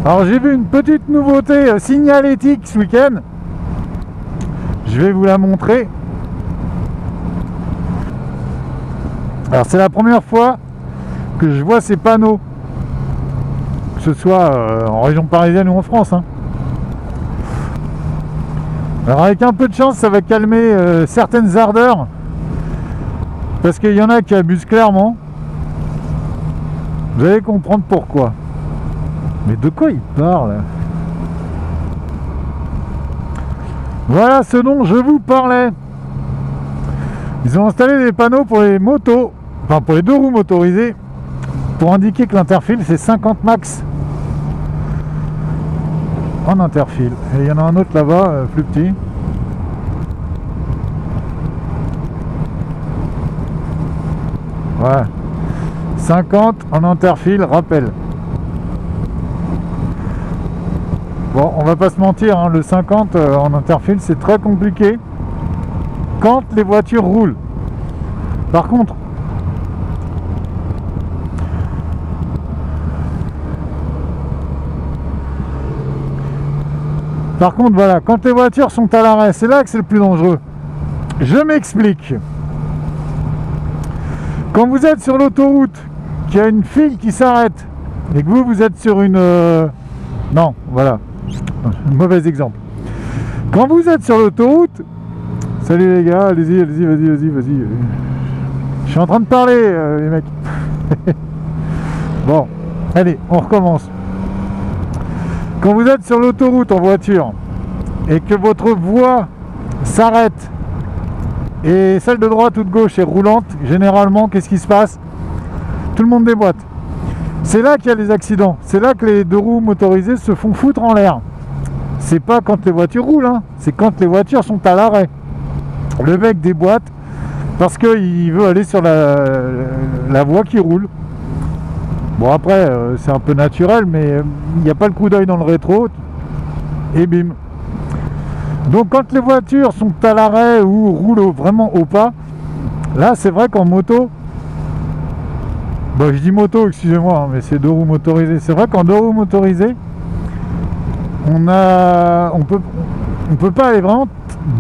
Alors j'ai vu une petite nouveauté signalétique ce week-end. Je vais vous la montrer. Alors c'est la première fois que je vois ces panneaux, que ce soit en région parisienne ou en France, hein. Alors avec un peu de chance, ça va calmer certaines ardeurs, parce qu'il y en a qui abusent clairement. Vous allez comprendre pourquoi. Mais de quoi il parle? Voilà ce dont je vous parlais. Ils ont installé des panneaux pour les motos, enfin pour les deux roues motorisées, pour indiquer que l'interfile c'est 50 max en interfile. Et il y en a un autre là-bas, plus petit. Ouais. 50 en interfile, rappel. Bon, on va pas se mentir, hein, le 50 en interfile c'est très compliqué quand les voitures roulent. Par contre, voilà, quand les voitures sont à l'arrêt, c'est là que c'est le plus dangereux. Je m'explique. Quand vous êtes sur l'autoroute, qu'il y a une file qui s'arrête, et que vous êtes sur une... Non, voilà. Mauvais exemple. Quand vous êtes sur l'autoroute... Salut les gars, allez-y, vas-y. Je suis en train de parler, les mecs. Bon, allez, on recommence. Quand vous êtes sur l'autoroute en voiture et que votre voie s'arrête et celle de droite ou de gauche est roulante, généralement, qu'est-ce qui se passe? Tout le monde déboîte. C'est là qu'il y a les accidents. C'est là que les deux roues motorisées se font foutre en l'air. C'est pas quand les voitures roulent, hein. C'est quand les voitures sont à l'arrêt. Le mec déboîte parce qu'il veut aller sur la voie qui roule. Bon après c'est un peu naturel, mais il n'y a pas le coup d'œil dans le rétro et bim. Donc quand les voitures sont à l'arrêt ou roulent vraiment au pas, là c'est vrai qu'en moto, bon je dis moto excusez-moi, hein, mais c'est deux roues motorisées. C'est vrai qu'en deux roues motorisées, on peut pas aller vraiment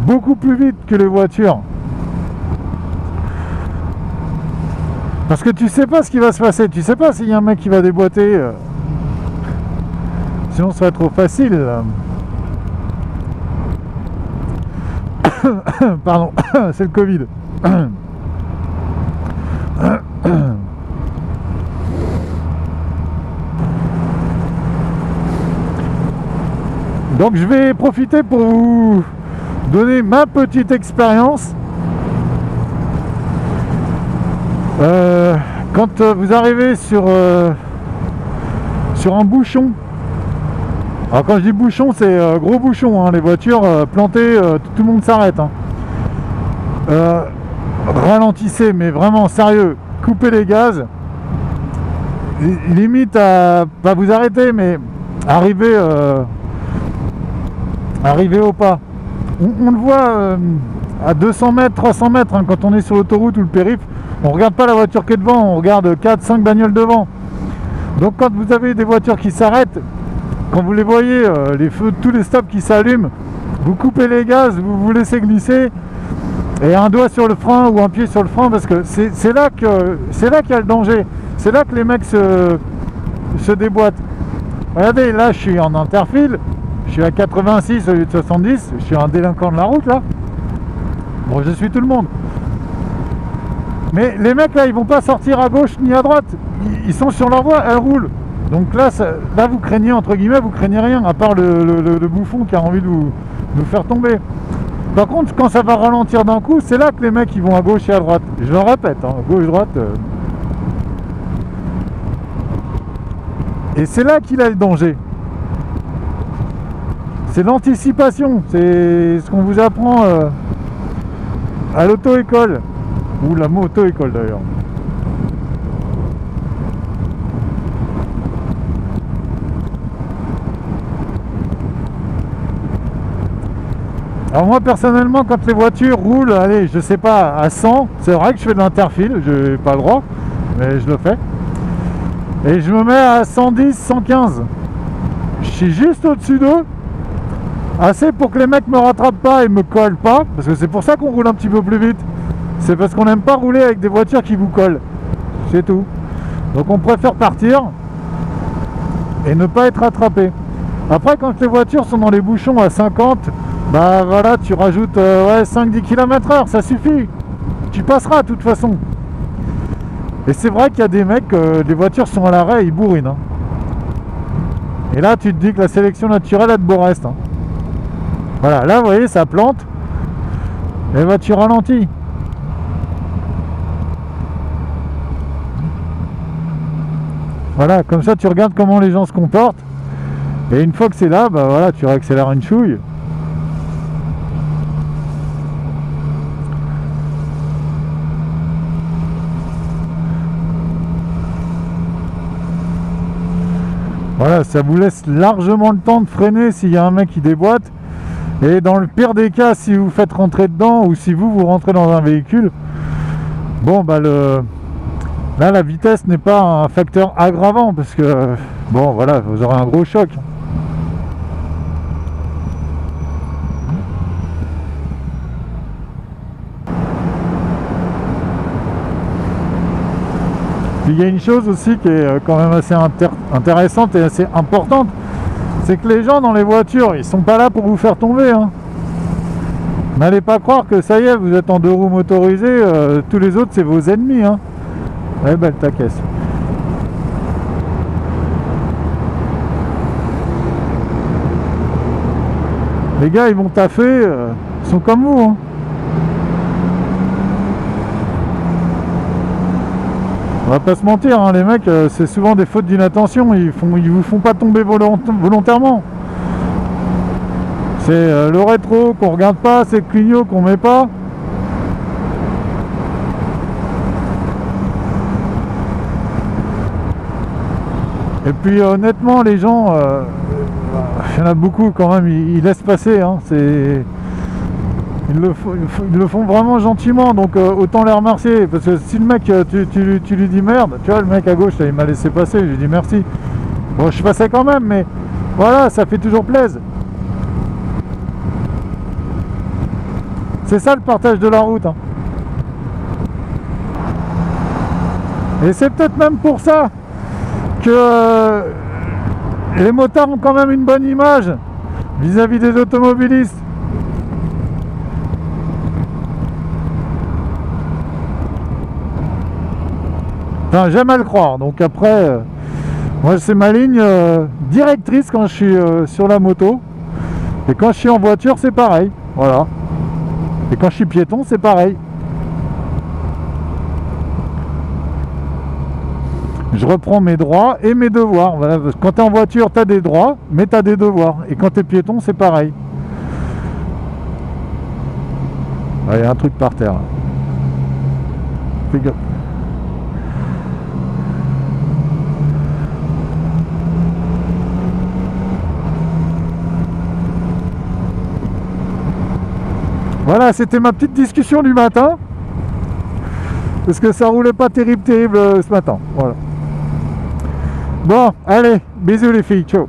beaucoup plus vite que les voitures. Parce que tu sais pas ce qui va se passer, tu sais pas s'il y a un mec qui va déboîter. Sinon ça va être trop facile. Pardon, c'est le Covid. Donc je vais profiter pour vous donner ma petite expérience. Quand vous arrivez sur un bouchon, alors quand je dis bouchon c'est gros bouchon, hein, les voitures plantées, tout le monde s'arrête, hein. Ralentissez, mais vraiment sérieux, coupez les gaz, limite à pas vous arrêter, mais arrivez au pas. On le voit à 200 mètres, 300 mètres, hein, quand on est sur l'autoroute ou le périph', on regarde pas la voiture qui est devant, on regarde 4-5 bagnoles devant. Donc quand vous avez des voitures qui s'arrêtent, quand vous les voyez, les feux, tous les stops qui s'allument, vous coupez les gaz, vous laissez glisser, et un doigt sur le frein ou un pied sur le frein, parce que c'est là qu'il y a le danger. C'est là que les mecs se déboîtent. Regardez, là je suis en interfile, je suis à 86 au lieu de 70, je suis un délinquant de la route là. Bon, je suis tout le monde. Mais les mecs là, ils vont pas sortir à gauche ni à droite. Ils sont sur leur voie, elles roulent. Donc là, là vous craignez, entre guillemets, vous craignez rien, à part le bouffon qui a envie de vous faire tomber. Par contre, quand ça va ralentir d'un coup, c'est là que les mecs ils vont à gauche et à droite. Je le répète, hein, gauche-droite. Et c'est là qu'il a le danger. C'est l'anticipation, c'est ce qu'on vous apprend à l'auto-école, ou la moto-école d'ailleurs. Alors moi personnellement, quand les voitures roulent, allez, je sais pas, à 100, c'est vrai que je fais de l'interfile, j'ai pas le droit, mais je le fais. Et je me mets à 110, 115. je suis juste au-dessus d'eux, assez pour que les mecs me rattrapent pas et me collent pas, parce que c'est pour ça qu'on roule un petit peu plus vite. C'est parce qu'on n'aime pas rouler avec des voitures qui vous collent. C'est tout. Donc on préfère partir et ne pas être rattrapé. Après, quand les voitures sont dans les bouchons à 50, bah voilà, tu rajoutes ouais, 5-10 km/h, ça suffit. Tu passeras de toute façon. Et c'est vrai qu'il y a des mecs, les voitures sont à l'arrêt, ils bourrinent. Hein. Et là, tu te dis que la sélection naturelle a de beaux restes. Hein. Voilà, là, vous voyez, ça plante. Les voitures ralenties. Voilà, comme ça, tu regardes comment les gens se comportent. Et une fois que c'est là, bah voilà, tu réaccélères une chouille. Voilà, ça vous laisse largement le temps de freiner s'il y a un mec qui déboîte. Et dans le pire des cas, si vous faites rentrer dedans ou si vous rentrez dans un véhicule, bon bah là la vitesse n'est pas un facteur aggravant parce que bon voilà, vous aurez un gros choc. Puis il y a une chose aussi qui est quand même assez intéressante et assez importante, c'est que les gens dans les voitures, ils sont pas là pour vous faire tomber. Hein. N'allez pas croire que ça y est, vous êtes en 2 roues motorisées, tous les autres c'est vos ennemis. Hein. Ouais, belle ta caisse. Les gars, ils vont taffer, ils sont comme vous. Hein. On va pas se mentir, hein, les mecs, c'est souvent des fautes d'inattention, ils vous font pas tomber volontairement. C'est le rétro qu'on regarde pas, c'est le clignot qu'on met pas. Et puis honnêtement, les gens, il y en a beaucoup quand même, ils laissent passer. Hein, ils le font vraiment gentiment, donc autant les remercier. Parce que si le mec, tu lui dis merde, tu vois, le mec à gauche, là, il m'a laissé passer, je lui dis merci. Bon, je passais quand même, mais voilà, ça fait toujours plaisir. C'est ça le partage de la route. Hein. Et c'est peut-être même pour ça que les motards ont quand même une bonne image vis-à-vis des automobilistes. Enfin, j'aime à le croire. Donc après, moi c'est ma ligne directrice quand je suis sur la moto. Et quand je suis en voiture, c'est pareil. Voilà. Et quand je suis piéton, c'est pareil. Je reprends mes droits et mes devoirs. Voilà. Quand tu es en voiture, tu as des droits, mais tu as des devoirs. Et quand tu es piéton, c'est pareil. Il y a un truc par terre. Fais gaffe. Voilà, c'était ma petite discussion du matin. Parce que ça roulait pas terrible ce matin. Voilà. Bon, allez, bisous les filles, ciao.